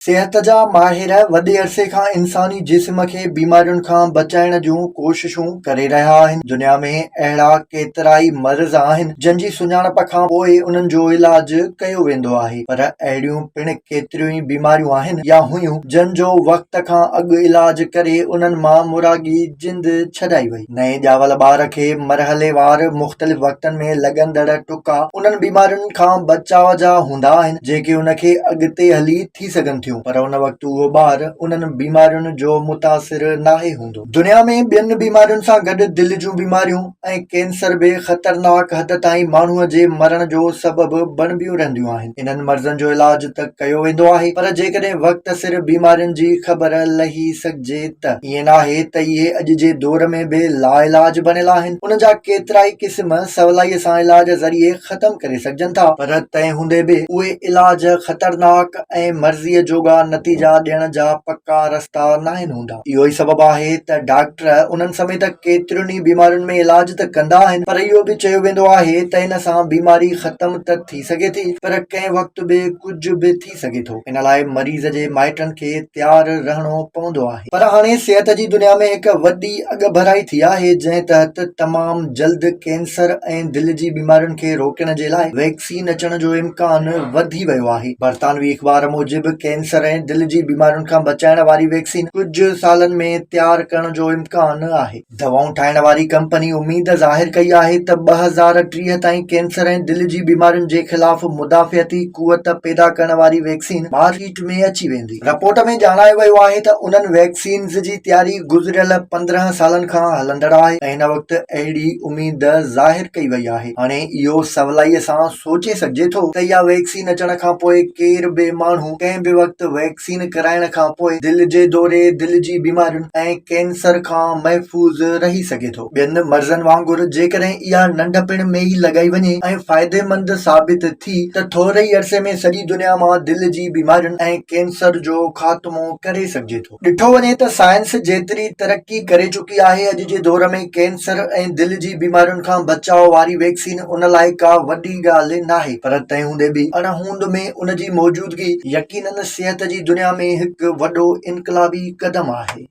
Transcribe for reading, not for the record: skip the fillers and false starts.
सिहत जा माहिर वॾे अरसे खां इंसानी जिस्म खे बीमारियुनि खां बचाइण जूं कोशिशूं करे रहिया आहिनि। दुनिया में अहिड़ा केतिराई मर्ज़ आहिनि जंहिंजी सुञाणप खां पोइ उन्हनि जो इलाज कयो वेंदो आहे, पर अहिड़ियूं पिण केतिरियूं ई बीमारियूं आहिनि या हुयूं जंहिं जो वक़्त खां अॻु इलाज करे उन्हनि मां मुरागी जिंद छॾाई वई। नए ॼावल ॿार खे मरहलेवार मुख़्तलिफ़ वक़्तनि में लॻंदड़ टुका उन्हनि बीमारियुनि खां बचाव जा हूंदा आहिनि जेके उनखे अॻिते हली थी सघनि थियूं, पर उन वक़्तु उहो ॿार उन्हनि बीमारियुनि जो मुतासिर नाहे हूंदो। दुनिया में ॿियनि बीमारियुनि सां गॾु दिलि जूं बीमारियूं ऐं कैंसर बि ख़तरनाक हद ताईं माण्हूअ जे मरण जो सबबु बणबियूं रहंदियूं आहिनि। इन्हनि मर्ज़नि जो इलाज त कयो वेंदो आहे, पर जेकॾहिं वक़्त सिर बीमारियुनि जी ख़बर लही सघिजे त ईअं नाहे त इहे अॼु जे दौर में बि लाइलाज बणियल आहिनि। उन जा केतिराई क़िस्म सवलाईअ सां इलाज ज़रिए ख़तम करे सघजनि था, पर तंहिं हूंदे बि उहे इलाज ख़तरनाक ऐं मर्ज़ीअ जोगा नतीजा ॾियण जा पक्का रस्ता नाहिनि हूंदा। इहो ई सबबु आहे त डॉक्टर उन्हनि समेत केतिरियुनि ई बीमारियुनि में इलाज त कंदा आहिनि, पर इहो बि चयो वेंदो आहे त इन सां बीमारी ख़तम त थी सघे थी, पर कंहिं वक़्तु बि कुझु बि थी सघे थो। इन लाइ मरीज़ जे माइटनि खे तयारु रहणो पवंदो आहे। पर हाणे सिहत जी दुनिया में हिकु वॾी अॻभराई थी आहे, जंहिं तहत तमामु जल्द कैंसर ऐं दिलि जी बीमारियुनि खे रोकण जे लाइ वैक्सीन अचण जो इम्कान वधी वियो आहे। बरतानवी अख़बार मूजिबि कैंसर ऐं दिलि जी बीमारियुनि खां बचाइण वारी वैक्सीन कुझु सालनि में तयारु करण जो इम्कान आहे। दवाऊं ठाहिण वारी कंपनी उमीद ज़ाहिर कई आहे त 2030 ताईं कैंसर ऐं दिलि जी बीमारियुनि जे ख़िलाफ़ मुदाफ़ियती क़ुवत पैदा करण वारी वैक्सीन मार्केट में अची वेंदी। रिपोर्ट में ॼाणायो वियो आहे त उन्हनि वैक्सीन्स जी तयारी गुज़िरियल 15 सालनि खां हलंदड़ आहे ऐं हिन वक़्तु अहिड़ी उमीद ज़ाहिर कई वई आहे। हाणे इहो सवलाईअ सां सोचे सघिजे थो त इहा वैक्सीन अचण खां पोइ केर बि माण्हू कंहिं बि वक़्तु वैक्सीन कराइण खां पोइ दिलि जे दौरे, दिलि जी बीमारियुनि ऐं कैंसर खां महफ़ूज़ रही सघे थो। ॿियनि मर्ज़नि वांगुरु जेकॾहिं इहा नंढपिण में ई लॻाई वञे ऐं फ़ाइदेमंद साबित थी त थोरे ई अरसे में सॼी दुनिया मां दिलि जी बीमारियुनि ऐं कैंसर जो ख़ात्मो करे सघिजे थो। ॾिठो वञे त साइंस जेतिरी तरक़ी करे चुकी आहे, अॼु जे दौर में कैंसर ऐं दिलि जी बीमारियुनि खां बचाव वारी वैक्सीन उन लाइ का वॾी ॻाल्हि नाहे, पर तंहिं हूंदे बि अणहूंद में उन जी मौजूदगी यकीनन सिहत जी दुनिया में हिकु वॾो इनकलाबी क़दम आहे।